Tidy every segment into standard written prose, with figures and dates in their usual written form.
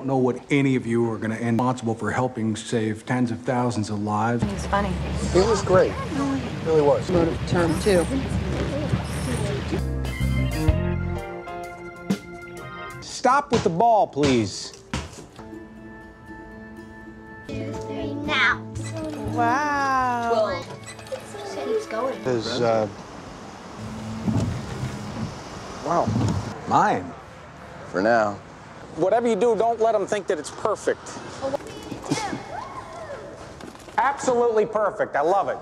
I don't know what any of you are going to end responsible for helping save tens of thousands of lives. He was funny. It was great. It really was. Motive term, too. Stop with the ball, please. 2, 3, now. Wow. Well, said he was going. Wow. Mine. For now. Whatever you do, don't let them think that it's perfect. Absolutely perfect. I love it.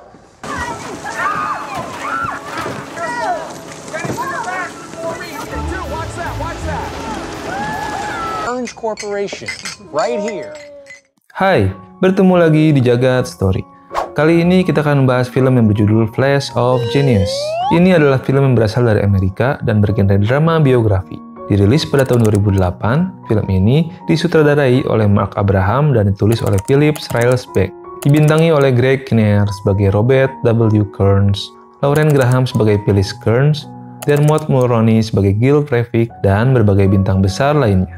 Orange Corporation, right here. Hai, bertemu lagi di Jagat Story. Kali ini kita akan membahas film yang berjudul Flash of Genius. Ini adalah film yang berasal dari Amerika dan bergenre drama biografi. Dirilis pada tahun 2008, film ini disutradarai oleh Mark Abraham dan ditulis oleh Philip Railsback. Dibintangi oleh Greg Kinnear sebagai Robert W. Kearns, Lauren Graham sebagai Phyllis Kearns, Dermot Mulroney sebagai Gil Traffic, dan berbagai bintang besar lainnya.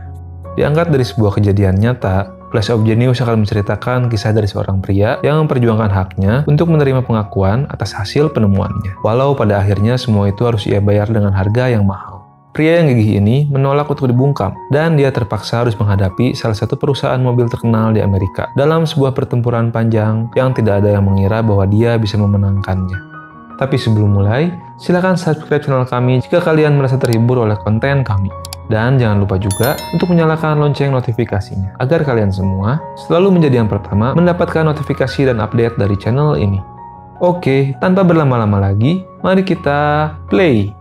Diangkat dari sebuah kejadian nyata, Flash of Genius akan menceritakan kisah dari seorang pria yang memperjuangkan haknya untuk menerima pengakuan atas hasil penemuannya, walau pada akhirnya semua itu harus ia bayar dengan harga yang mahal. Pria yang gigih ini menolak untuk dibungkam, dan dia terpaksa harus menghadapi salah satu perusahaan mobil terkenal di Amerika dalam sebuah pertempuran panjang yang tidak ada yang mengira bahwa dia bisa memenangkannya. Tapi sebelum mulai, silakan subscribe channel kami jika kalian merasa terhibur oleh konten kami. Dan jangan lupa juga untuk menyalakan lonceng notifikasinya, agar kalian semua selalu menjadi yang pertama mendapatkan notifikasi dan update dari channel ini. Oke, tanpa berlama-lama lagi, mari kita play!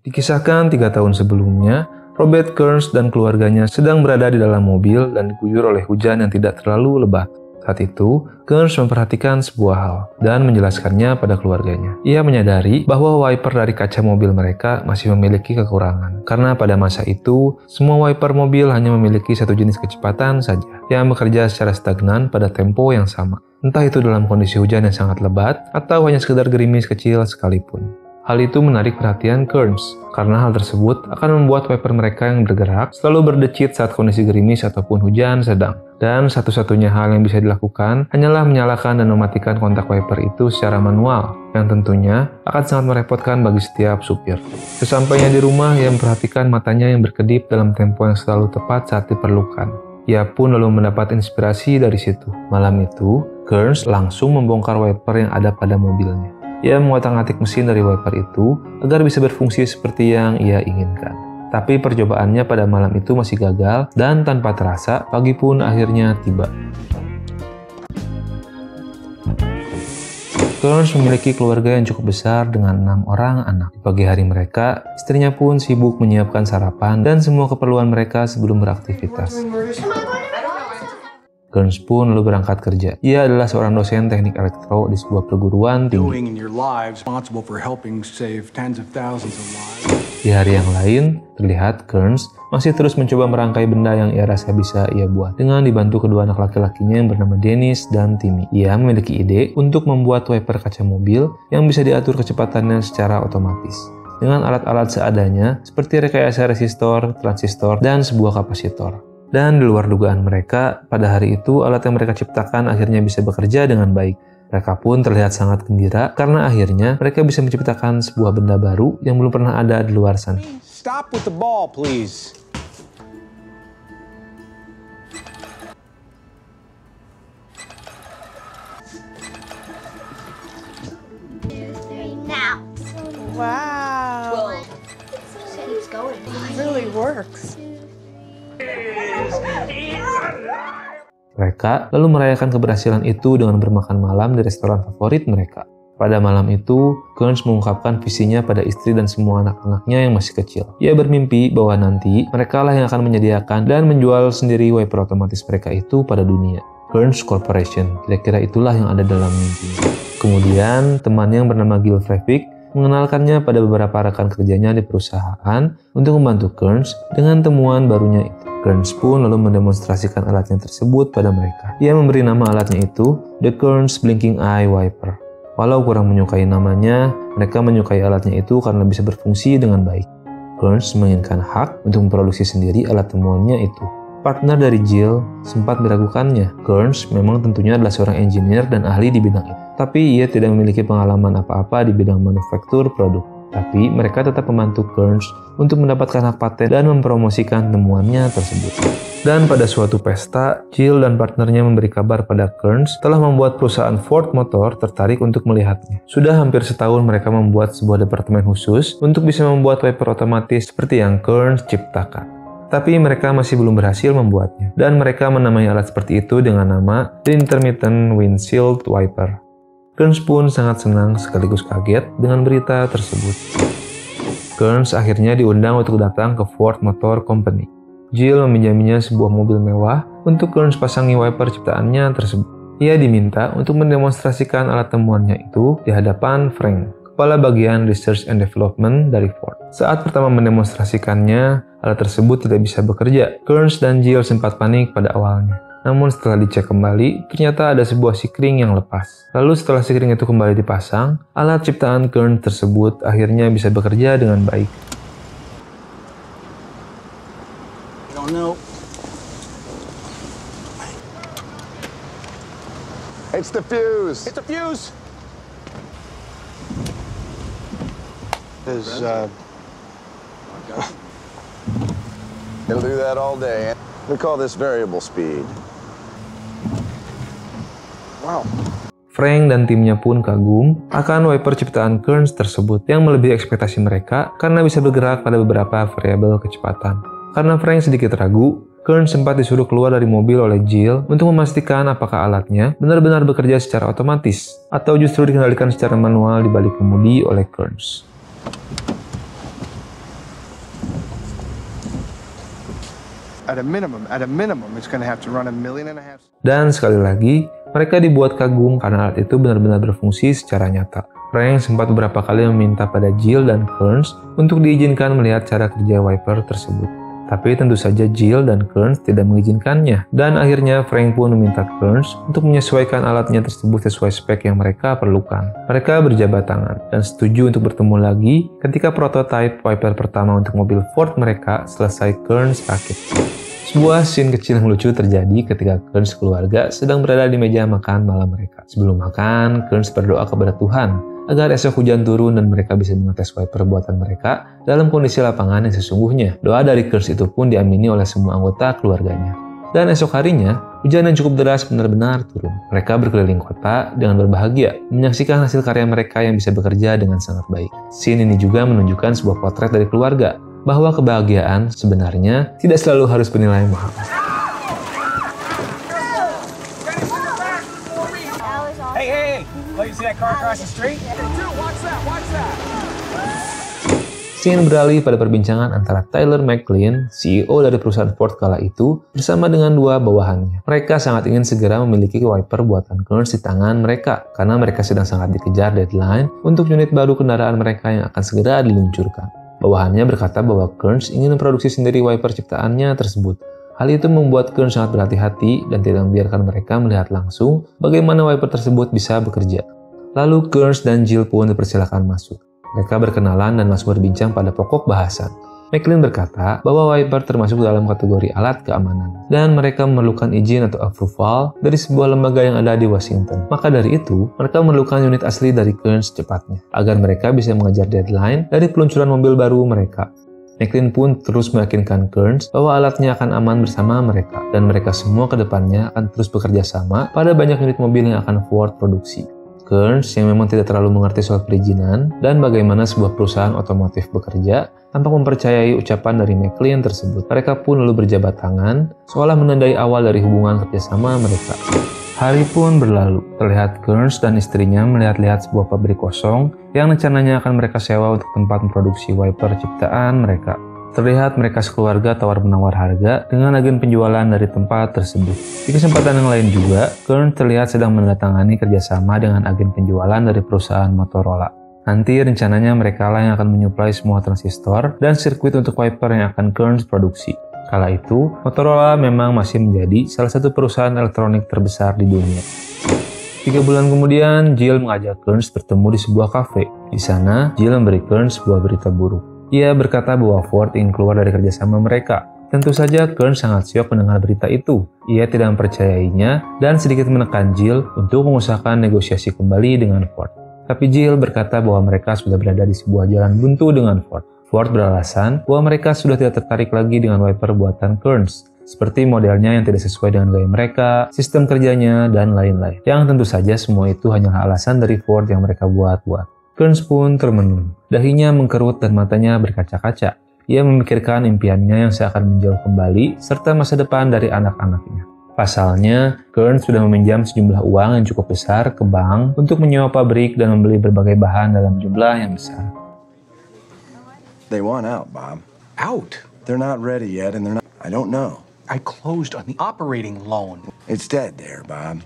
Dikisahkan 3 tahun sebelumnya, Robert Kearns dan keluarganya sedang berada di dalam mobil dan diguyur oleh hujan yang tidak terlalu lebat. Saat itu, Kearns memperhatikan sebuah hal dan menjelaskannya pada keluarganya. Ia menyadari bahwa wiper dari kaca mobil mereka masih memiliki kekurangan, karena pada masa itu, semua wiper mobil hanya memiliki satu jenis kecepatan saja, yang bekerja secara stagnan pada tempo yang sama. Entah itu dalam kondisi hujan yang sangat lebat, atau hanya sekedar gerimis kecil sekalipun. Hal itu menarik perhatian Kearns, karena hal tersebut akan membuat wiper mereka yang bergerak selalu berdecit saat kondisi gerimis ataupun hujan sedang. Dan satu-satunya hal yang bisa dilakukan hanyalah menyalakan dan mematikan kontak wiper itu secara manual, yang tentunya akan sangat merepotkan bagi setiap supir. Sesampainya di rumah, ia memperhatikan matanya yang berkedip dalam tempo yang selalu tepat saat diperlukan. Ia pun lalu mendapat inspirasi dari situ. Malam itu, Kearns langsung membongkar wiper yang ada pada mobilnya. Ia mengotak-atik mesin dari wiper itu agar bisa berfungsi seperti yang ia inginkan. Tapi percobaannya pada malam itu masih gagal, dan tanpa terasa, pagi pun akhirnya tiba. Kearns memiliki keluarga yang cukup besar dengan 6 orang anak. Di pagi hari mereka, istrinya pun sibuk menyiapkan sarapan dan semua keperluan mereka sebelum beraktivitas. Kearns pun lalu berangkat kerja. Ia adalah seorang dosen teknik elektro di sebuah perguruan tinggi. Di hari yang lain, terlihat Kearns masih terus mencoba merangkai benda yang ia rasa bisa ia buat, dengan dibantu kedua anak laki-lakinya yang bernama Dennis dan Timmy. Ia memiliki ide untuk membuat wiper kaca mobil yang bisa diatur kecepatannya secara otomatis, dengan alat-alat seadanya seperti rekayasa resistor, transistor, dan sebuah kapasitor. Dan di luar dugaan mereka, pada hari itu alat yang mereka ciptakan akhirnya bisa bekerja dengan baik. Mereka pun terlihat sangat gembira karena akhirnya mereka bisa menciptakan sebuah benda baru yang belum pernah ada di luar sana. Stop with the ball, please. Now. Wow. Well, said he was going. It really works. Mereka lalu merayakan keberhasilan itu dengan bermakan malam di restoran favorit mereka. Pada malam itu, Kearns mengungkapkan visinya pada istri dan semua anak-anaknya yang masih kecil. Ia bermimpi bahwa nanti mereka lah yang akan menyediakan dan menjual sendiri wiper otomatis mereka itu pada dunia. Kearns Corporation, kira-kira itulah yang ada dalam mimpi. Kemudian, temannya yang bernama Gil Traffic mengenalkannya pada beberapa rekan kerjanya di perusahaan untuk membantu Kearns dengan temuan barunya itu. Kearns pun lalu mendemonstrasikan alatnya tersebut pada mereka. Ia memberi nama alatnya itu The Kearns Blinking Eye Wiper. Walau kurang menyukai namanya, mereka menyukai alatnya itu karena bisa berfungsi dengan baik. Kearns menginginkan hak untuk memproduksi sendiri alat temuannya itu. Partner dari Jill sempat meragukannya. Kearns memang tentunya adalah seorang engineer dan ahli di bidang itu. Tapi ia tidak memiliki pengalaman apa-apa di bidang manufaktur produk. Tapi mereka tetap membantu Kearns untuk mendapatkan hak paten dan mempromosikan temuannya tersebut. Dan pada suatu pesta, Jill dan partnernya memberi kabar pada Kearns telah membuat perusahaan Ford Motor tertarik untuk melihatnya. Sudah hampir setahun mereka membuat sebuah departemen khusus untuk bisa membuat wiper otomatis seperti yang Kearns ciptakan. Tapi mereka masih belum berhasil membuatnya, dan mereka menamai alat seperti itu dengan nama The Intermittent Windshield Wiper. Kearns pun sangat senang sekaligus kaget dengan berita tersebut. Kearns akhirnya diundang untuk datang ke Ford Motor Company. Jill meminjaminya sebuah mobil mewah untuk Kearns pasangi wiper ciptaannya tersebut. Ia diminta untuk mendemonstrasikan alat temuannya itu di hadapan Frank, kepala bagian Research and Development dari Ford. Saat pertama mendemonstrasikannya, alat tersebut tidak bisa bekerja. Kearns dan Jill sempat panik pada awalnya. Namun setelah dicek kembali, ternyata ada sebuah sikring yang lepas. Lalu setelah sikring itu kembali dipasang, alat ciptaan Kearns tersebut akhirnya bisa bekerja dengan baik. It's the fuse. It's a fuse. It'll do that all day. We call this variable speed. Wow. Frank dan timnya pun kagum akan wiper ciptaan Kearns tersebut yang melebihi ekspektasi mereka karena bisa bergerak pada beberapa variabel kecepatan. Karena Frank sedikit ragu, Kearns sempat disuruh keluar dari mobil oleh Jill untuk memastikan apakah alatnya benar-benar bekerja secara otomatis atau justru dikendalikan secara manual di balik kemudi oleh Kearns. At a minimum, it's going to have to run 1.5 million. Dan sekali lagi, mereka dibuat kagum karena alat itu benar-benar berfungsi secara nyata. Frank sempat beberapa kali meminta pada Jill dan Kearns untuk diizinkan melihat cara kerja wiper tersebut. Tapi tentu saja Jill dan Kearns tidak mengizinkannya. Dan akhirnya Frank pun meminta Kearns untuk menyesuaikan alatnya tersebut sesuai spek yang mereka perlukan. Mereka berjabat tangan dan setuju untuk bertemu lagi ketika prototipe wiper pertama untuk mobil Ford mereka selesai Kearns rakit. Sebuah scene kecil yang lucu terjadi ketika Kearns keluarga sedang berada di meja makan malam mereka. Sebelum makan, Kearns berdoa kepada Tuhan agar esok hujan turun dan mereka bisa mengetes wiper buatan mereka dalam kondisi lapangan yang sesungguhnya. Doa dari Kearns itu pun diamini oleh semua anggota keluarganya. Dan esok harinya, hujan yang cukup deras benar-benar turun. Mereka berkeliling kota dengan berbahagia, menyaksikan hasil karya mereka yang bisa bekerja dengan sangat baik. Scene ini juga menunjukkan sebuah potret dari keluarga, bahwa kebahagiaan sebenarnya tidak selalu harus bernilai mahal. Hey! Oh, you see that car across the street? Scene beralih pada perbincangan antara Tyler McLean, CEO dari perusahaan Ford kala itu, bersama dengan dua bawahannya. Mereka sangat ingin segera memiliki wiper buatan Kearns di tangan mereka, karena mereka sedang sangat dikejar deadline untuk unit baru kendaraan mereka yang akan segera diluncurkan. Bawahannya berkata bahwa Kearns ingin memproduksi sendiri wiper ciptaannya tersebut. Hal itu membuat Kearns sangat berhati-hati dan tidak membiarkan mereka melihat langsung bagaimana wiper tersebut bisa bekerja. Lalu Kearns dan Jill pun dipersilakan masuk. Mereka berkenalan dan langsung berbincang pada pokok bahasan. McLean berkata bahwa wiper termasuk dalam kategori alat keamanan, dan mereka memerlukan izin atau approval dari sebuah lembaga yang ada di Washington. Maka dari itu, mereka memerlukan unit asli dari Kearns secepatnya, agar mereka bisa mengejar deadline dari peluncuran mobil baru mereka. McLean pun terus meyakinkan Kearns bahwa alatnya akan aman bersama mereka, dan mereka semua ke depannya akan terus bekerja sama pada banyak unit mobil yang akan Ford produksi. Kearns, yang memang tidak terlalu mengerti soal perizinan dan bagaimana sebuah perusahaan otomotif bekerja, tampak mempercayai ucapan dari McLean tersebut. Mereka pun lalu berjabat tangan, seolah menandai awal dari hubungan kerjasama mereka. Hari pun berlalu. Terlihat Kearns dan istrinya melihat-lihat sebuah pabrik kosong yang rencananya akan mereka sewa untuk tempat memproduksi wiper ciptaan mereka. Terlihat mereka sekeluarga tawar-menawar harga dengan agen penjualan dari tempat tersebut. Di kesempatan yang lain juga, Kearns terlihat sedang menandatangani kerjasama dengan agen penjualan dari perusahaan Motorola. Nanti rencananya mereka lah yang akan menyuplai semua transistor dan sirkuit untuk wiper yang akan Kearns produksi. Kala itu, Motorola memang masih menjadi salah satu perusahaan elektronik terbesar di dunia. 3 bulan kemudian, Jill mengajak Kearns bertemu di sebuah kafe. Di sana, Jill memberi Kearns sebuah berita buruk. Ia berkata bahwa Ford ingin keluar dari kerjasama mereka. Tentu saja Kearns sangat syok mendengar berita itu. Ia tidak mempercayainya dan sedikit menekan Jill untuk mengusahakan negosiasi kembali dengan Ford. Tapi Jill berkata bahwa mereka sudah berada di sebuah jalan buntu dengan Ford. Ford beralasan bahwa mereka sudah tidak tertarik lagi dengan wiper buatan Kearns, seperti modelnya yang tidak sesuai dengan gaya mereka, sistem kerjanya, dan lain-lain. Yang tentu saja semua itu hanyalah alasan dari Ford yang mereka buat-buat. Kearns pun termenung. Dahinya mengkerut dan matanya berkaca-kaca. Ia memikirkan impiannya yang seakan menjauh kembali, serta masa depan dari anak-anaknya. Pasalnya, Kearns sudah meminjam sejumlah uang yang cukup besar ke bank untuk menyewa pabrik dan membeli berbagai bahan dalam jumlah yang besar. They want out, Bob. Out? They're not ready yet, and they're not. I don't know. I closed on the operating loan. It's dead there, Bob.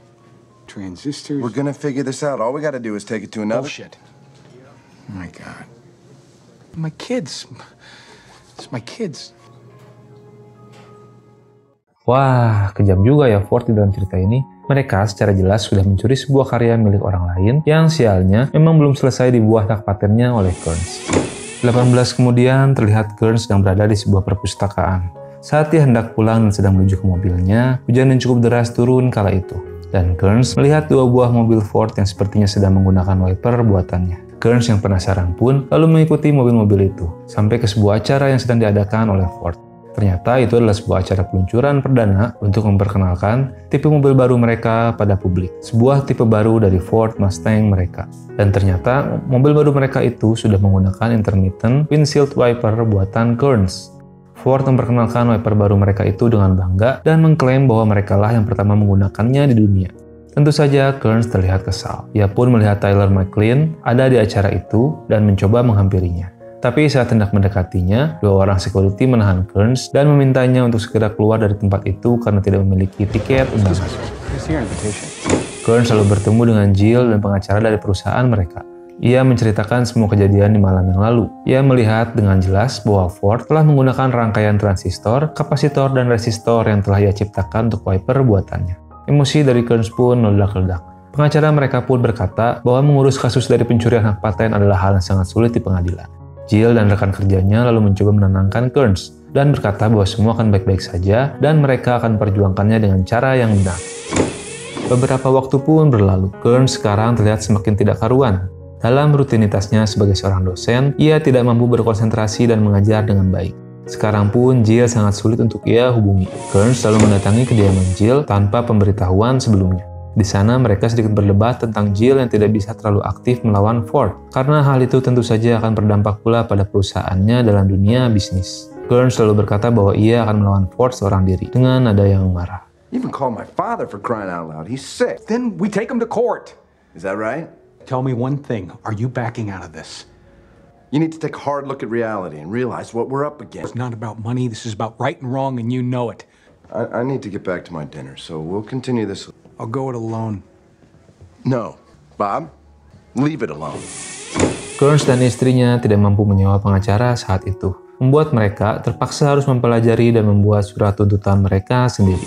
Transistors. We're gonna figure this out. All we gotta do is take it to another. Bullshit. Oh my God. My kids. It's my kids. Wah, kejam juga ya Ford di dalam cerita ini. Mereka secara jelas sudah mencuri sebuah karya milik orang lain yang sialnya memang belum selesai dibuat hak patennya oleh Kearns. 18 kemudian terlihat Kearns sedang berada di sebuah perpustakaan. Saat dia hendak pulang dan sedang menuju ke mobilnya, hujan yang cukup deras turun kala itu. Dan Kearns melihat 2 buah mobil Ford yang sepertinya sedang menggunakan wiper buatannya. Kearns yang penasaran pun lalu mengikuti mobil-mobil itu sampai ke sebuah acara yang sedang diadakan oleh Ford. Ternyata itu adalah sebuah acara peluncuran perdana untuk memperkenalkan tipe mobil baru mereka pada publik. Sebuah tipe baru dari Ford Mustang mereka. Dan ternyata mobil baru mereka itu sudah menggunakan intermittent windshield wiper buatan Kearns. Ford memperkenalkan wiper baru mereka itu dengan bangga dan mengklaim bahwa mereka lah yang pertama menggunakannya di dunia. Tentu saja Kearns terlihat kesal. Ia pun melihat Tyler McLean ada di acara itu dan mencoba menghampirinya. Tapi saat hendak mendekatinya, 2 orang security menahan Kearns dan memintanya untuk segera keluar dari tempat itu karena tidak memiliki tiket undangan. Kearns lalu bertemu dengan Jill dan pengacara dari perusahaan mereka. Ia menceritakan semua kejadian di malam yang lalu. Ia melihat dengan jelas bahwa Ford telah menggunakan rangkaian transistor, kapasitor, dan resistor yang telah ia ciptakan untuk wiper buatannya. Emosi dari Kearns pun meledak-ledak. Pengacara mereka pun berkata bahwa mengurus kasus dari pencurian hak paten adalah hal yang sangat sulit di pengadilan. Jill dan rekan kerjanya lalu mencoba menenangkan Kearns dan berkata bahwa semua akan baik-baik saja dan mereka akan memperjuangkannya dengan cara yang benar. Beberapa waktu pun berlalu. Kearns sekarang terlihat semakin tidak karuan. Dalam rutinitasnya sebagai seorang dosen, ia tidak mampu berkonsentrasi dan mengajar dengan baik. Sekarang pun Jill sangat sulit untuk ia hubungi. Kearns selalu mendatangi kediaman Jill tanpa pemberitahuan sebelumnya. Di sana mereka sedikit berdebat tentang Jill yang tidak bisa terlalu aktif melawan Ford, karena hal itu tentu saja akan berdampak pula pada perusahaannya dalam dunia bisnis. Kearns selalu berkata bahwa ia akan melawan Ford seorang diri, dengan nada yang marah. You even call my father for crying out loud. He's sick. Then we take him to court. Is that right? Tell me one thing. Are you backing out of this? You need to take a hard look at reality and realize what we're up It's against. not about money. This is about right and wrong, and you know it. I need to get back to my dinner, so we'll continue this. I'll go it alone. No, Bob, leave it alone. Kearns dan istrinya tidak mampu menyewa pengacara saat itu, membuat mereka terpaksa harus mempelajari dan membuat surat tuntutan mereka sendiri.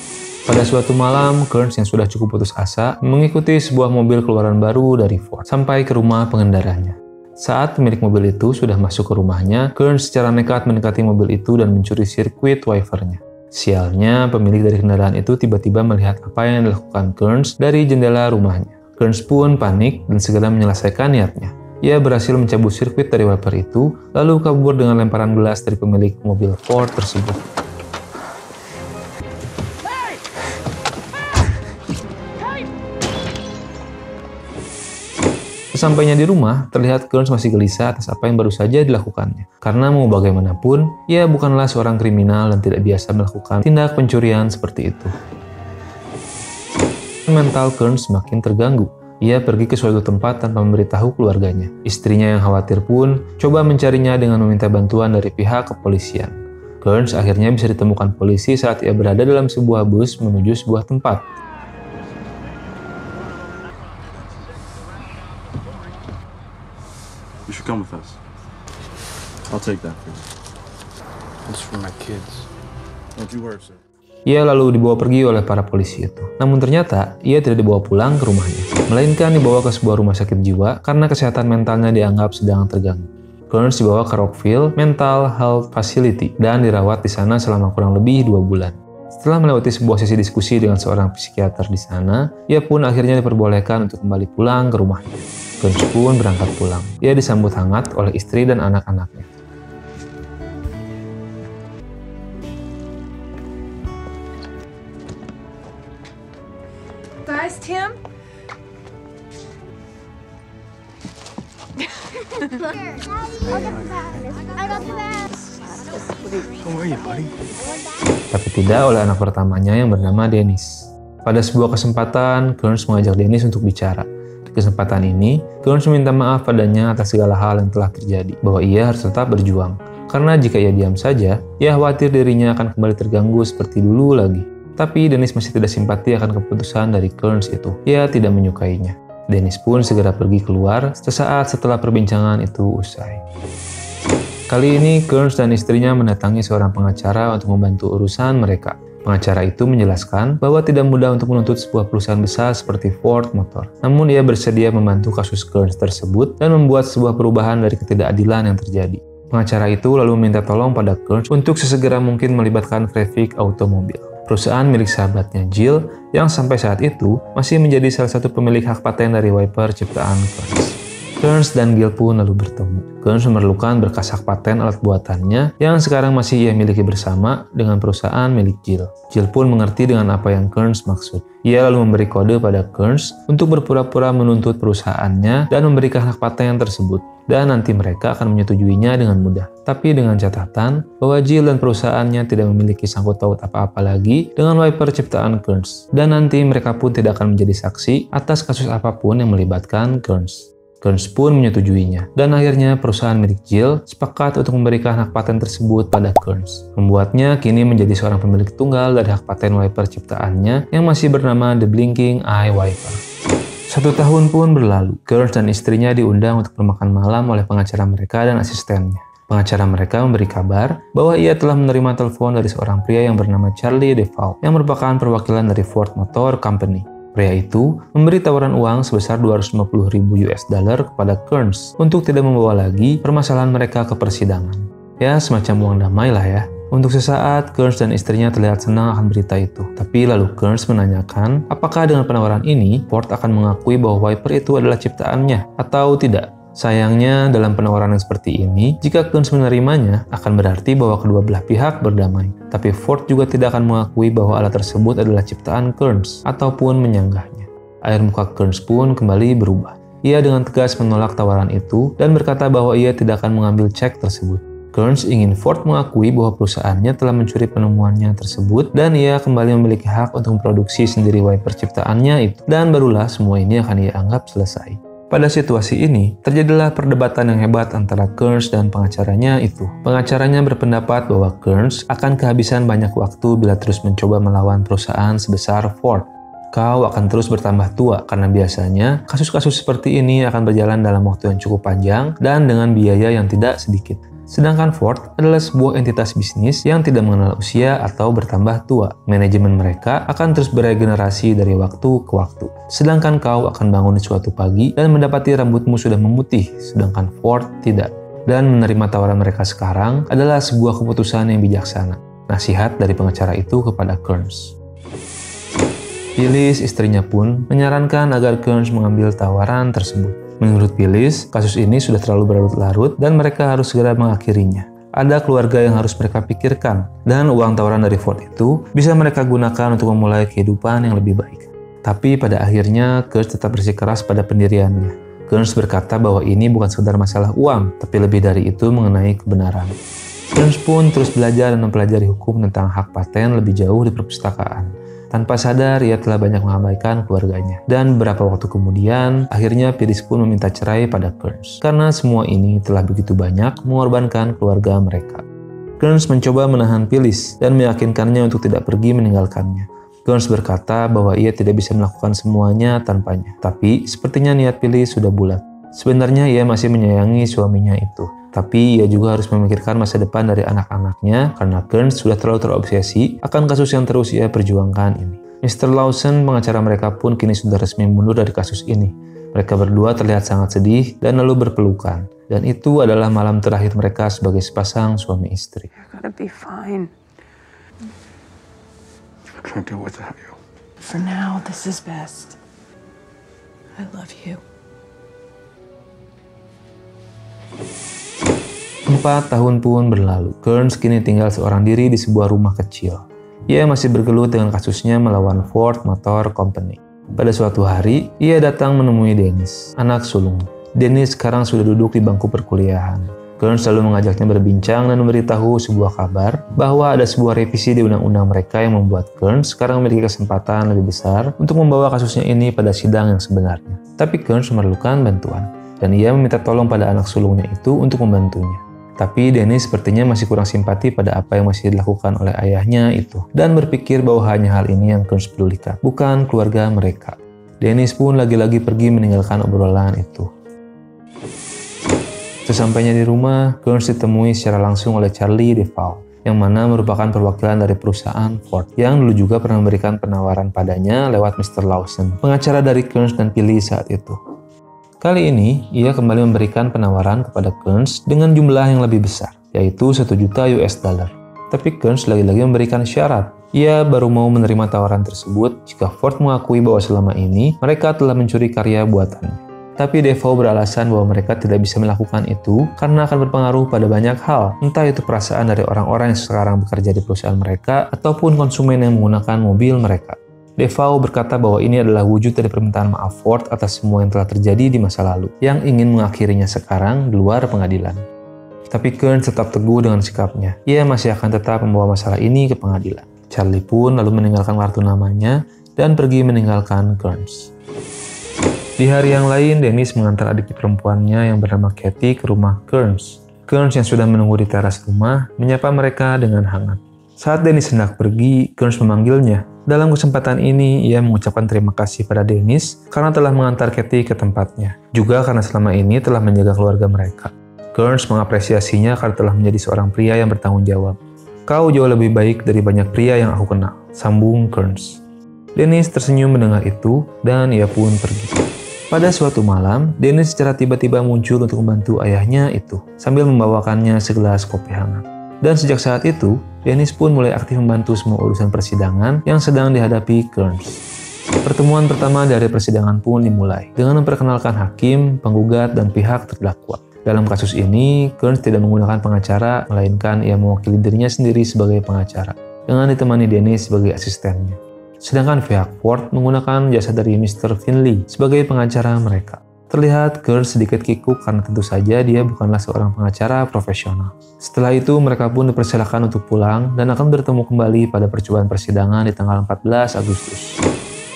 Pada suatu malam, Kearns yang sudah cukup putus asa mengikuti sebuah mobil keluaran baru dari Ford sampai ke rumah pengendaranya. Saat pemilik mobil itu sudah masuk ke rumahnya, Kearns secara nekat mendekati mobil itu dan mencuri sirkuit wipernya. Sialnya, pemilik dari kendaraan itu tiba-tiba melihat apa yang dilakukan Kearns dari jendela rumahnya. Kearns pun panik dan segera menyelesaikan niatnya. Ia berhasil mencabut sirkuit dari wiper itu, lalu kabur dengan lemparan gelas dari pemilik mobil Ford tersebut. Sesampainya di rumah, terlihat Kearns masih gelisah atas apa yang baru saja dilakukannya. Karena mau bagaimanapun, ia bukanlah seorang kriminal dan tidak biasa melakukan tindak pencurian seperti itu. Mental Kearns semakin terganggu. Ia pergi ke suatu tempat tanpa memberitahu keluarganya. Istrinya yang khawatir pun coba mencarinya dengan meminta bantuan dari pihak kepolisian. Kearns akhirnya bisa ditemukan polisi saat ia berada dalam sebuah bus menuju sebuah tempat. You should come with us. I'll take that for you. It's for my kids. Don't you worry, sir. Ia lalu dibawa pergi oleh para polisi itu. Namun ternyata, ia tidak dibawa pulang ke rumahnya, melainkan dibawa ke sebuah rumah sakit jiwa karena kesehatan mentalnya dianggap sedang terganggu. Kearns dibawa ke Rockville Mental Health Facility dan dirawat di sana selama kurang lebih 2 bulan. Setelah melewati sebuah sesi diskusi dengan seorang psikiater di sana, ia pun akhirnya diperbolehkan untuk kembali pulang ke rumahnya. Kearns pun berangkat pulang. Ia disambut hangat oleh istri dan anak-anaknya. Guys, Tim? How are you, buddy? Tapi tidak oleh anak pertamanya yang bernama Dennis. Pada sebuah kesempatan, Kearns mengajak Dennis untuk bicara. Di kesempatan ini, Kearns meminta maaf padanya atas segala hal yang telah terjadi, bahwa ia harus tetap berjuang. Karena jika ia diam saja, ia khawatir dirinya akan kembali terganggu seperti dulu lagi. Tapi Dennis masih tidak simpati akan keputusan dari Kearns itu. Ia tidak menyukainya. Dennis pun segera pergi keluar sesaat setelah perbincangan itu usai. Kali ini Kearns dan istrinya mendatangi seorang pengacara untuk membantu urusan mereka. Pengacara itu menjelaskan bahwa tidak mudah untuk menuntut sebuah perusahaan besar seperti Ford Motor. Namun ia bersedia membantu kasus Kearns tersebut dan membuat sebuah perubahan dari ketidakadilan yang terjadi. Pengacara itu lalu meminta tolong pada Kearns untuk sesegera mungkin melibatkan Traffic Automobile, perusahaan milik sahabatnya Jill yang sampai saat itu masih menjadi salah satu pemilik hak paten dari wiper ciptaan Kearns. Kearns dan Jill pun lalu bertemu. Kearns memerlukan berkas hak paten alat buatannya yang sekarang masih ia miliki bersama dengan perusahaan milik Jill. Jill pun mengerti dengan apa yang Kearns maksud. Ia lalu memberi kode pada Kearns untuk berpura-pura menuntut perusahaannya dan memberikan hak paten tersebut. Dan nanti mereka akan menyetujuinya dengan mudah. Tapi dengan catatan bahwa Jill dan perusahaannya tidak memiliki sangkut paut apa-apa lagi dengan wiper ciptaan Kearns. Dan nanti mereka pun tidak akan menjadi saksi atas kasus apapun yang melibatkan Kearns. Kearns pun menyetujuinya, dan akhirnya perusahaan milik Jill sepakat untuk memberikan hak paten tersebut pada Kearns, membuatnya kini menjadi seorang pemilik tunggal dari hak paten wiper ciptaannya yang masih bernama The Blinking Eye Wiper. 1 tahun pun berlalu, Kearns dan istrinya diundang untuk bermakan malam oleh pengacara mereka dan asistennya. Pengacara mereka memberi kabar bahwa ia telah menerima telepon dari seorang pria yang bernama Charlie DeVault, yang merupakan perwakilan dari Ford Motor Company. Pria itu memberi tawaran uang sebesar $250,000 kepada Kearns untuk tidak membawa lagi permasalahan mereka ke persidangan. Ya, semacam uang damai lah ya. Untuk sesaat, Kearns dan istrinya terlihat senang akan berita itu. Tapi lalu Kearns menanyakan apakah dengan penawaran ini Ford akan mengakui bahwa wiper itu adalah ciptaannya atau tidak. Sayangnya, dalam penawaran yang seperti ini, jika Kearns menerimanya, akan berarti bahwa kedua belah pihak berdamai. Tapi Ford juga tidak akan mengakui bahwa alat tersebut adalah ciptaan Kearns, ataupun menyanggahnya. Air muka Kearns pun kembali berubah. Ia dengan tegas menolak tawaran itu, dan berkata bahwa ia tidak akan mengambil cek tersebut. Kearns ingin Ford mengakui bahwa perusahaannya telah mencuri penemuannya tersebut, dan ia kembali memiliki hak untuk memproduksi sendiri wiper ciptaannya itu. Dan barulah semua ini akan ia anggap selesai. Pada situasi ini, terjadilah perdebatan yang hebat antara Kearns dan pengacaranya itu. Pengacaranya berpendapat bahwa Kearns akan kehabisan banyak waktu bila terus mencoba melawan perusahaan sebesar Ford. Kau akan terus bertambah tua karena biasanya kasus-kasus seperti ini akan berjalan dalam waktu yang cukup panjang dan dengan biaya yang tidak sedikit. Sedangkan Ford adalah sebuah entitas bisnis yang tidak mengenal usia atau bertambah tua. Manajemen mereka akan terus beregenerasi dari waktu ke waktu. Sedangkan kau akan bangun di suatu pagi dan mendapati rambutmu sudah memutih, sedangkan Ford tidak. Dan menerima tawaran mereka sekarang adalah sebuah keputusan yang bijaksana. Nasihat dari pengacara itu kepada Kearns. Phyllis, istrinya pun menyarankan agar Kearns mengambil tawaran tersebut. Menurut Phyllis, kasus ini sudah terlalu berlarut-larut dan mereka harus segera mengakhirinya. Ada keluarga yang harus mereka pikirkan, dan uang tawaran dari Ford itu bisa mereka gunakan untuk memulai kehidupan yang lebih baik. Tapi pada akhirnya, Kearns tetap bersikeras pada pendiriannya. Kearns berkata bahwa ini bukan sekedar masalah uang, tapi lebih dari itu mengenai kebenaran. Kearns pun terus belajar dan mempelajari hukum tentang hak paten lebih jauh di perpustakaan. Tanpa sadar, ia telah banyak mengabaikan keluarganya. Dan beberapa waktu kemudian, akhirnya Phyllis pun meminta cerai pada Kearns. Karena semua ini telah begitu banyak mengorbankan keluarga mereka. Kearns mencoba menahan Phyllis dan meyakinkannya untuk tidak pergi meninggalkannya. Kearns berkata bahwa ia tidak bisa melakukan semuanya tanpanya. Tapi, sepertinya niat Phyllis sudah bulat. Sebenarnya ia masih menyayangi suaminya itu, tapi ia juga harus memikirkan masa depan dari anak-anaknya karena Kearns sudah terlalu terobsesi akan kasus yang terus ia perjuangkan ini. Mr. Lawson, pengacara mereka pun kini sudah resmi mundur dari kasus ini. Mereka berdua terlihat sangat sedih dan lalu berpelukan. Dan itu adalah malam terakhir mereka sebagai sepasang suami istri. You're gonna be fine. I can't do without you. For now, this is best. I love you. 4 tahun pun berlalu. Kearns kini tinggal seorang diri di sebuah rumah kecil. Ia masih bergelut dengan kasusnya melawan Ford Motor Company. Pada suatu hari, ia datang menemui Dennis, anak sulungnya. Dennis sekarang sudah duduk di bangku perkuliahan. Kearns selalu mengajaknya berbincang dan memberitahu sebuah kabar bahwa ada sebuah revisi di undang-undang mereka yang membuat Kearns sekarang memiliki kesempatan lebih besar untuk membawa kasusnya ini pada sidang yang sebenarnya. Tapi Kearns memerlukan bantuan, dan ia meminta tolong pada anak sulungnya itu untuk membantunya. Tapi Dennis sepertinya masih kurang simpati pada apa yang masih dilakukan oleh ayahnya itu, dan berpikir bahwa hanya hal ini yang Kearns pedulikan, bukan keluarga mereka. Dennis pun lagi-lagi pergi meninggalkan obrolan itu. Sesampainya di rumah, Kearns ditemui secara langsung oleh Charlie DeVal, yang mana merupakan perwakilan dari perusahaan Ford, yang dulu juga pernah memberikan penawaran padanya lewat Mr. Lawson, pengacara dari Kearns dan Pili saat itu. Kali ini, ia kembali memberikan penawaran kepada Kearns dengan jumlah yang lebih besar, yaitu 1 juta US dollar. Tapi Kearns lagi-lagi memberikan syarat. Ia baru mau menerima tawaran tersebut jika Ford mengakui bahwa selama ini mereka telah mencuri karya buatannya. Tapi DeVal beralasan bahwa mereka tidak bisa melakukan itu karena akan berpengaruh pada banyak hal, entah itu perasaan dari orang-orang yang sekarang bekerja di perusahaan mereka ataupun konsumen yang menggunakan mobil mereka. DeVal berkata bahwa ini adalah wujud dari permintaan maaf Ford atas semua yang telah terjadi di masa lalu, yang ingin mengakhirinya sekarang di luar pengadilan. Tapi Kearns tetap teguh dengan sikapnya. Ia masih akan tetap membawa masalah ini ke pengadilan. Charlie pun lalu meninggalkan kartu namanya dan pergi meninggalkan Kearns. Di hari yang lain, Dennis mengantar adik perempuannya yang bernama Kathy ke rumah Kearns. Kearns yang sudah menunggu di teras rumah menyapa mereka dengan hangat. Saat Dennis hendak pergi, Kearns memanggilnya. Dalam kesempatan ini, ia mengucapkan terima kasih pada Dennis karena telah mengantar Kathy ke tempatnya. Juga karena selama ini telah menjaga keluarga mereka. Kearns mengapresiasinya karena telah menjadi seorang pria yang bertanggung jawab. Kau jauh lebih baik dari banyak pria yang aku kenal, sambung Kearns. Dennis tersenyum mendengar itu dan ia pun pergi. Pada suatu malam, Dennis secara tiba-tiba muncul untuk membantu ayahnya itu, sambil membawakannya segelas kopi hangat. Dan sejak saat itu, Dennis pun mulai aktif membantu semua urusan persidangan yang sedang dihadapi Kearns. Pertemuan pertama dari persidangan pun dimulai, dengan memperkenalkan hakim, penggugat, dan pihak terdakwa. Dalam kasus ini, Kearns tidak menggunakan pengacara, melainkan ia mewakili dirinya sendiri sebagai pengacara, dengan ditemani Dennis sebagai asistennya. Sedangkan pihak Ford menggunakan jasa dari Mr. Finley sebagai pengacara mereka. Terlihat Kearns sedikit kikuk karena tentu saja dia bukanlah seorang pengacara profesional. Setelah itu mereka pun dipersilakan untuk pulang dan akan bertemu kembali pada percobaan persidangan di tanggal 14 Agustus.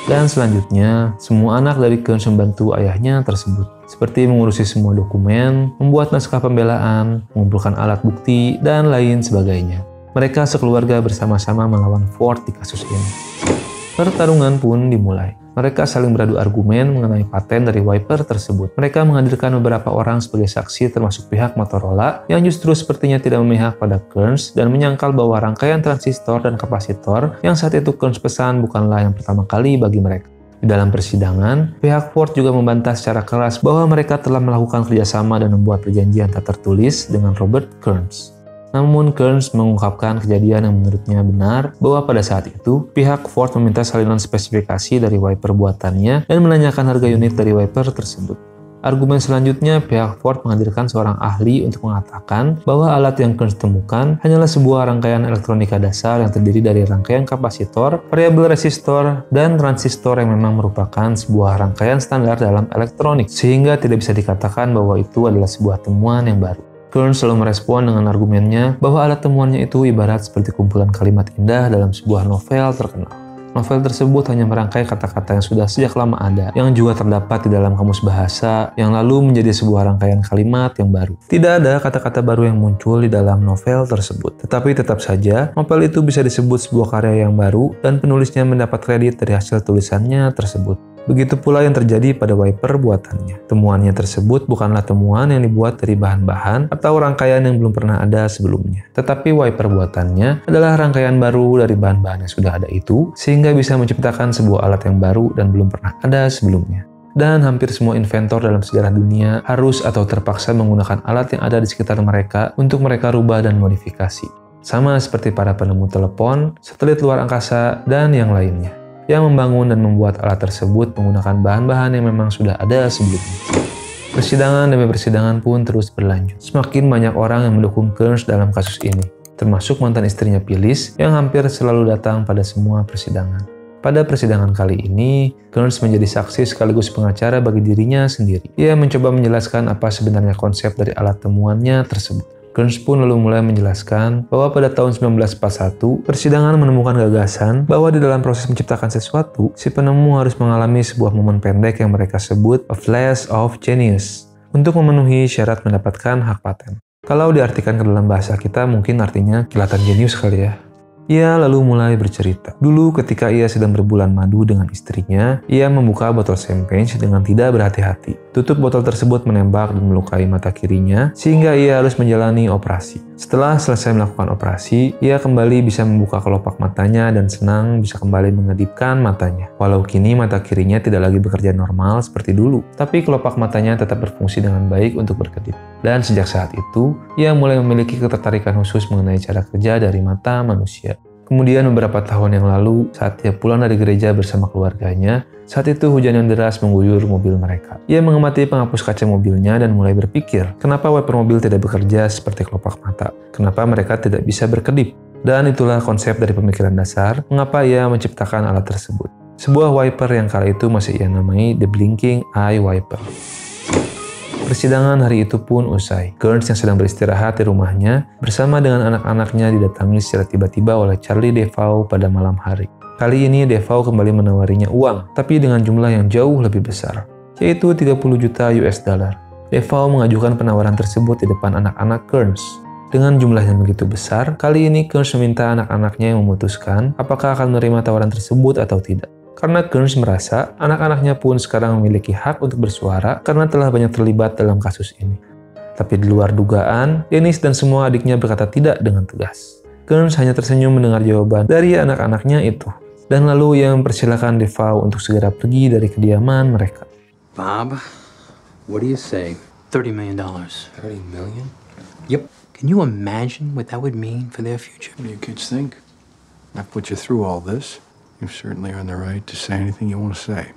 Dan selanjutnya, semua anak dari Kearns membantu ayahnya tersebut, seperti mengurusi semua dokumen, membuat naskah pembelaan, mengumpulkan alat bukti, dan lain sebagainya. Mereka sekeluarga bersama-sama melawan Ford di kasus ini. Pertarungan pun dimulai. Mereka saling beradu argumen mengenai paten dari wiper tersebut. Mereka menghadirkan beberapa orang sebagai saksi termasuk pihak Motorola yang justru sepertinya tidak memihak pada Kearns dan menyangkal bahwa rangkaian transistor dan kapasitor yang saat itu Kearns pesan bukanlah yang pertama kali bagi mereka. Di dalam persidangan, pihak Ford juga membantah secara keras bahwa mereka telah melakukan kerjasama dan membuat perjanjian tak tertulis dengan Robert Kearns. Namun Kearns mengungkapkan kejadian yang menurutnya benar bahwa pada saat itu pihak Ford meminta salinan spesifikasi dari wiper buatannya dan menanyakan harga unit dari wiper tersebut. Argumen selanjutnya pihak Ford menghadirkan seorang ahli untuk mengatakan bahwa alat yang Kearns temukan hanyalah sebuah rangkaian elektronika dasar yang terdiri dari rangkaian kapasitor, variabel resistor, dan transistor yang memang merupakan sebuah rangkaian standar dalam elektronik sehingga tidak bisa dikatakan bahwa itu adalah sebuah temuan yang baru. Kearns selalu merespon dengan argumennya bahwa alat temuannya itu ibarat seperti kumpulan kalimat indah dalam sebuah novel terkenal. Novel tersebut hanya merangkai kata-kata yang sudah sejak lama ada, yang juga terdapat di dalam kamus bahasa, yang lalu menjadi sebuah rangkaian kalimat yang baru. Tidak ada kata-kata baru yang muncul di dalam novel tersebut. Tetapi tetap saja, novel itu bisa disebut sebuah karya yang baru, dan penulisnya mendapat kredit dari hasil tulisannya tersebut. Begitu pula yang terjadi pada wiper buatannya. Temuannya tersebut bukanlah temuan yang dibuat dari bahan-bahan atau rangkaian yang belum pernah ada sebelumnya. Tetapi wiper buatannya adalah rangkaian baru dari bahan-bahan yang sudah ada itu, sehingga bisa menciptakan sebuah alat yang baru dan belum pernah ada sebelumnya. Dan hampir semua inventor dalam sejarah dunia harus atau terpaksa menggunakan alat yang ada di sekitar mereka untuk mereka rubah dan modifikasi. Sama seperti para penemu telepon, satelit luar angkasa, dan yang lainnya, yang membangun dan membuat alat tersebut menggunakan bahan-bahan yang memang sudah ada sebelumnya. Persidangan demi persidangan pun terus berlanjut. Semakin banyak orang yang mendukung Kearns dalam kasus ini, termasuk mantan istrinya Phyllis yang hampir selalu datang pada semua persidangan. Pada persidangan kali ini, Kearns menjadi saksi sekaligus pengacara bagi dirinya sendiri. Ia mencoba menjelaskan apa sebenarnya konsep dari alat temuannya tersebut. Kearns pun lalu mulai menjelaskan bahwa pada tahun 1941, persidangan menemukan gagasan bahwa di dalam proses menciptakan sesuatu, si penemu harus mengalami sebuah momen pendek yang mereka sebut a flash of genius untuk memenuhi syarat mendapatkan hak paten. Kalau diartikan ke dalam bahasa kita, mungkin artinya kilatan jenius kali ya. Ia lalu mulai bercerita. Dulu ketika ia sedang berbulan madu dengan istrinya, ia membuka botol champagne dengan tidak berhati-hati. Tutup botol tersebut menembak dan melukai mata kirinya, sehingga ia harus menjalani operasi. Setelah selesai melakukan operasi, ia kembali bisa membuka kelopak matanya dan senang bisa kembali mengedipkan matanya. Walau kini mata kirinya tidak lagi bekerja normal seperti dulu, tapi kelopak matanya tetap berfungsi dengan baik untuk berkedip. Dan sejak saat itu, ia mulai memiliki ketertarikan khusus mengenai cara kerja dari mata manusia. Kemudian beberapa tahun yang lalu, saat ia pulang dari gereja bersama keluarganya, saat itu hujan yang deras mengguyur mobil mereka. Ia mengamati penghapus kaca mobilnya dan mulai berpikir, kenapa wiper mobil tidak bekerja seperti kelopak mata? Kenapa mereka tidak bisa berkedip? Dan itulah konsep dari pemikiran dasar, mengapa ia menciptakan alat tersebut. Sebuah wiper yang kala itu masih ia namai The Blinking Eye Wiper. Persidangan hari itu pun usai. Kearns yang sedang beristirahat di rumahnya bersama dengan anak-anaknya didatangi secara tiba-tiba oleh Charlie DeVoe pada malam hari. Kali ini DeVoe kembali menawarinya uang, tapi dengan jumlah yang jauh lebih besar, yaitu 30 juta US dollar. DeVoe mengajukan penawaran tersebut di depan anak-anak Kearns. Dengan jumlah yang begitu besar, kali ini Kearns meminta anak-anaknya yang memutuskan apakah akan menerima tawaran tersebut atau tidak. Karena Kearns merasa anak-anaknya pun sekarang memiliki hak untuk bersuara karena telah banyak terlibat dalam kasus ini. Tapi di luar dugaan, Dennis dan semua adiknya berkata tidak dengan tegas. Kearns hanya tersenyum mendengar jawaban dari anak-anaknya itu. Dan lalu ia mempersilahkan DeVoe untuk segera pergi dari kediaman mereka. Bob, what do you say? $30 million. 30 million? Yep. Can you imagine what that would mean for their future? What do you kids think? I've put you through all this. You certainly earn the right to say anything you want to say.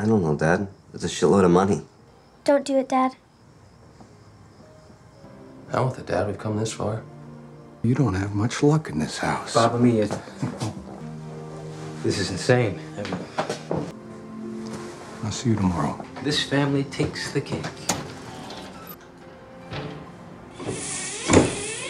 I don't know, Dad. It's a shitload of money. Don't do it, Dad. Hell with it, Dad. We've come this far. You don't have much luck in this house. Bob, this is insane. I'll see you tomorrow. This family takes the cake.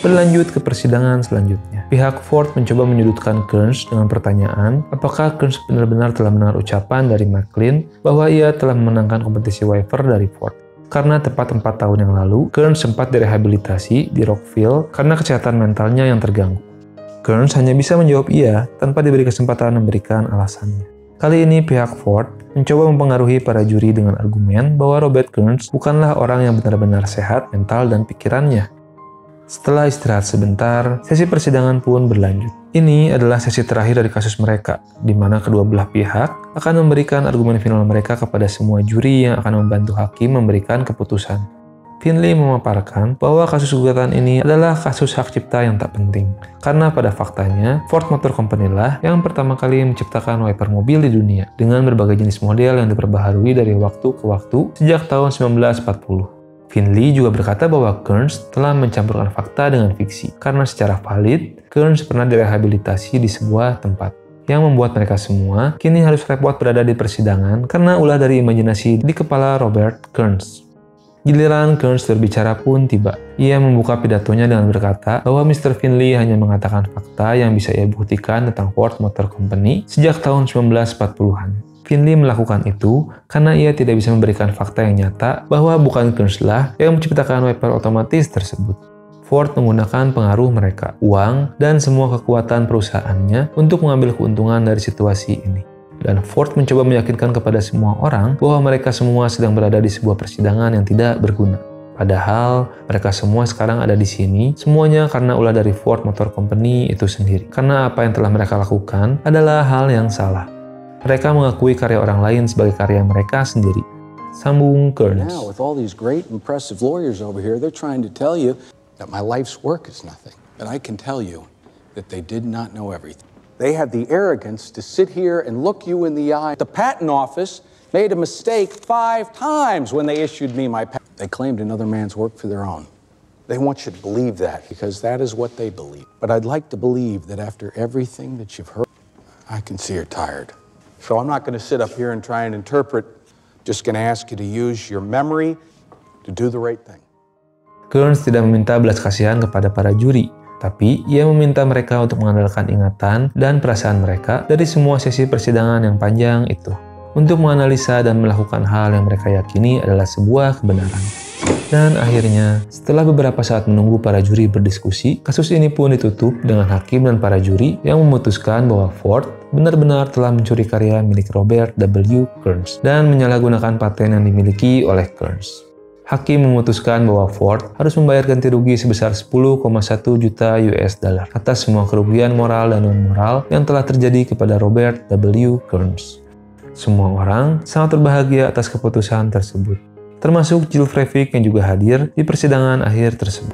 Berlanjut ke persidangan selanjutnya. Pihak Ford mencoba menyudutkan Kearns dengan pertanyaan apakah Kearns benar-benar telah mendengar ucapan dari McLean bahwa ia telah memenangkan kompetisi wiper dari Ford. Karena tepat 4 tahun yang lalu, Kearns sempat direhabilitasi di Rockville karena kesehatan mentalnya yang terganggu. Kearns hanya bisa menjawab iya tanpa diberi kesempatan memberikan alasannya. Kali ini pihak Ford mencoba mempengaruhi para juri dengan argumen bahwa Robert Kearns bukanlah orang yang benar-benar sehat mental dan pikirannya. Setelah istirahat sebentar, sesi persidangan pun berlanjut. Ini adalah sesi terakhir dari kasus mereka, di mana kedua belah pihak akan memberikan argumen final mereka kepada semua juri yang akan membantu hakim memberikan keputusan. Finley memaparkan bahwa kasus gugatan ini adalah kasus hak cipta yang tak penting, karena pada faktanya Ford Motor Company lah yang pertama kali menciptakan wiper mobil di dunia dengan berbagai jenis model yang diperbaharui dari waktu ke waktu sejak tahun 1940. Finley juga berkata bahwa Kearns telah mencampurkan fakta dengan fiksi, karena secara valid, Kearns pernah direhabilitasi di sebuah tempat, yang membuat mereka semua kini harus repot berada di persidangan karena ulah dari imajinasi di kepala Robert Kearns. Giliran Kearns berbicara pun tiba. Ia membuka pidatonya dengan berkata bahwa Mr. Finley hanya mengatakan fakta yang bisa ia buktikan tentang Ford Motor Company sejak tahun 1940-an. Finley melakukan itu karena ia tidak bisa memberikan fakta yang nyata bahwa bukan Kearns lah yang menciptakan wiper otomatis tersebut. Ford menggunakan pengaruh mereka, uang, dan semua kekuatan perusahaannya untuk mengambil keuntungan dari situasi ini. dan Ford mencoba meyakinkan kepada semua orang bahwa mereka semua sedang berada di sebuah persidangan yang tidak berguna. Padahal mereka semua sekarang ada di sini, semuanya karena ulah dari Ford Motor Company itu sendiri. Karena apa yang telah mereka lakukan adalah hal yang salah. Mereka mengakui karya orang lain sebagai karya mereka sendiri. Sambung Kearns. Now, with all these great, impressive lawyers over here, they're trying to tell you that my life's work is nothing. But I can tell you that they did not know everything. They had the arrogance to sit here and look you in the eye. The patent office made a mistake 5 times when they issued me my patent. They claimed another man's work for their own. They want you to believe that because that is what they believe. But I'd like to believe that after everything that you've heard, I can see you're tired. So I'm not going to sit up here and try and interpret. Just going to ask you to use your memory to do the right thing. Kearns tidak meminta belas kasihan kepada para juri, tapi ia meminta mereka untuk mengandalkan ingatan dan perasaan mereka dari semua sesi persidangan yang panjang itu, untuk menganalisa dan melakukan hal yang mereka yakini adalah sebuah kebenaran. Dan akhirnya, setelah beberapa saat menunggu para juri berdiskusi, kasus ini pun ditutup dengan hakim dan para juri yang memutuskan bahwa Ford benar-benar telah mencuri karya milik Robert W. Kearns dan menyalahgunakan paten yang dimiliki oleh Kearns. Hakim memutuskan bahwa Ford harus membayar ganti rugi sebesar 10,1 juta US dollar atas semua kerugian moral dan non-moral yang telah terjadi kepada Robert W. Kearns. Semua orang sangat berbahagia atas keputusan tersebut, termasuk Jill Frevick yang juga hadir di persidangan akhir tersebut.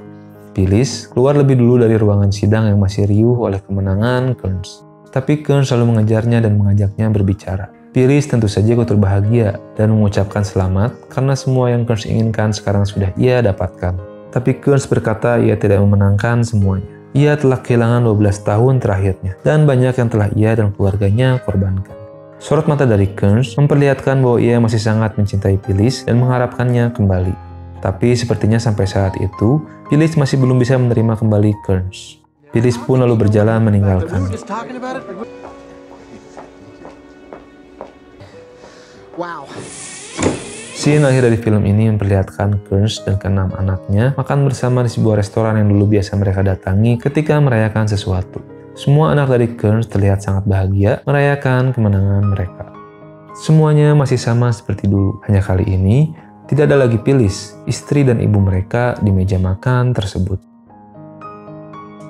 Phyllis keluar lebih dulu dari ruangan sidang yang masih riuh oleh kemenangan Kearns. Tapi Kearns selalu mengejarnya dan mengajaknya berbicara. Phyllis tentu saja ikut berbahagia dan mengucapkan selamat karena semua yang Kearns inginkan sekarang sudah ia dapatkan. Tapi Kearns berkata ia tidak memenangkan semuanya. Ia telah kehilangan 12 tahun terakhirnya dan banyak yang telah ia dan keluarganya korbankan. Sorot mata dari Kearns memperlihatkan bahwa ia masih sangat mencintai Phyllis dan mengharapkannya kembali. Tapi sepertinya sampai saat itu, Phyllis masih belum bisa menerima kembali Kearns. Phyllis pun lalu berjalan meninggalkan. Wow. Scene akhir dari film ini memperlihatkan Kearns dan ke-6 anaknya makan bersama di sebuah restoran yang dulu biasa mereka datangi ketika merayakan sesuatu. Semua anak dari Kearns terlihat sangat bahagia merayakan kemenangan mereka. Semuanya masih sama seperti dulu, hanya kali ini tidak ada lagi Phyllis, istri dan ibu mereka di meja makan tersebut.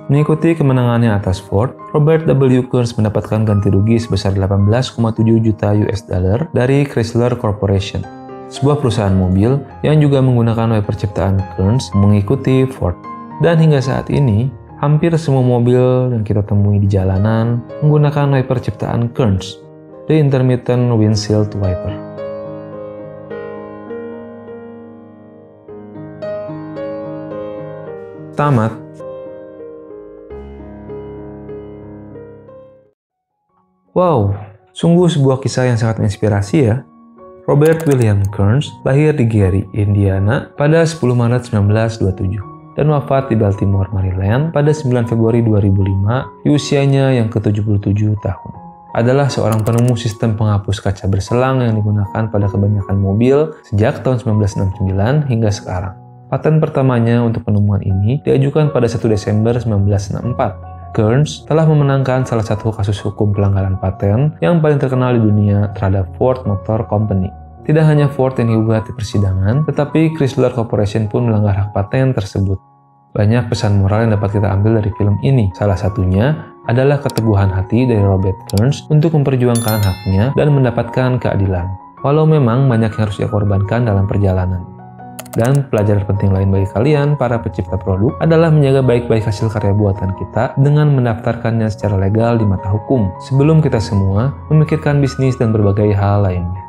Mengikuti kemenangannya atas Ford, Robert W. Kearns mendapatkan ganti rugi sebesar 18,7 juta US dollar dari Chrysler Corporation, sebuah perusahaan mobil yang juga menggunakan wiper ciptaan Kearns mengikuti Ford. Dan hingga saat ini, hampir semua mobil yang kita temui di jalanan menggunakan wiper ciptaan Kearns, the Intermittent Windshield Wiper. Tamat. Wow, sungguh sebuah kisah yang sangat menginspirasi ya. Robert William Kearns lahir di Gary, Indiana pada 10 Maret 1927 dan wafat di Baltimore, Maryland pada 9 Februari 2005 di usianya yang ke-77 tahun. Adalah seorang penemu sistem penghapus kaca berselang yang digunakan pada kebanyakan mobil sejak tahun 1969 hingga sekarang. Paten pertamanya untuk penemuan ini diajukan pada 1 Desember 1964. Kearns telah memenangkan salah satu kasus hukum pelanggaran paten yang paling terkenal di dunia terhadap Ford Motor Company. Tidak hanya Ford yang digugat di persidangan, tetapi Chrysler Corporation pun melanggar hak paten tersebut. Banyak pesan moral yang dapat kita ambil dari film ini. Salah satunya adalah keteguhan hati dari Robert Kearns untuk memperjuangkan haknya dan mendapatkan keadilan. Walau memang banyak yang harus ia korbankan dalam perjalanan. Dan pelajaran penting lain bagi kalian, para pencipta produk, adalah menjaga baik-baik hasil karya buatan kita dengan mendaftarkannya secara legal di mata hukum, sebelum kita semua memikirkan bisnis dan berbagai hal lainnya.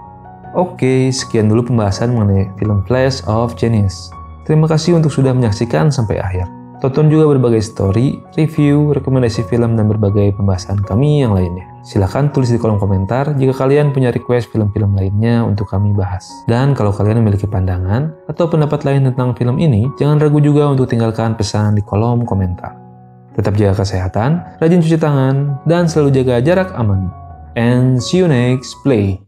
Oke, sekian dulu pembahasan mengenai film Flash of Genius. Terima kasih untuk sudah menyaksikan sampai akhir. Tonton juga berbagai story, review, rekomendasi film, dan berbagai pembahasan kami yang lainnya. Silahkan tulis di kolom komentar jika kalian punya request film-film lainnya untuk kami bahas. Dan kalau kalian memiliki pandangan atau pendapat lain tentang film ini, jangan ragu juga untuk tinggalkan pesan di kolom komentar. Tetap jaga kesehatan, rajin cuci tangan, dan selalu jaga jarak aman. And see you next play.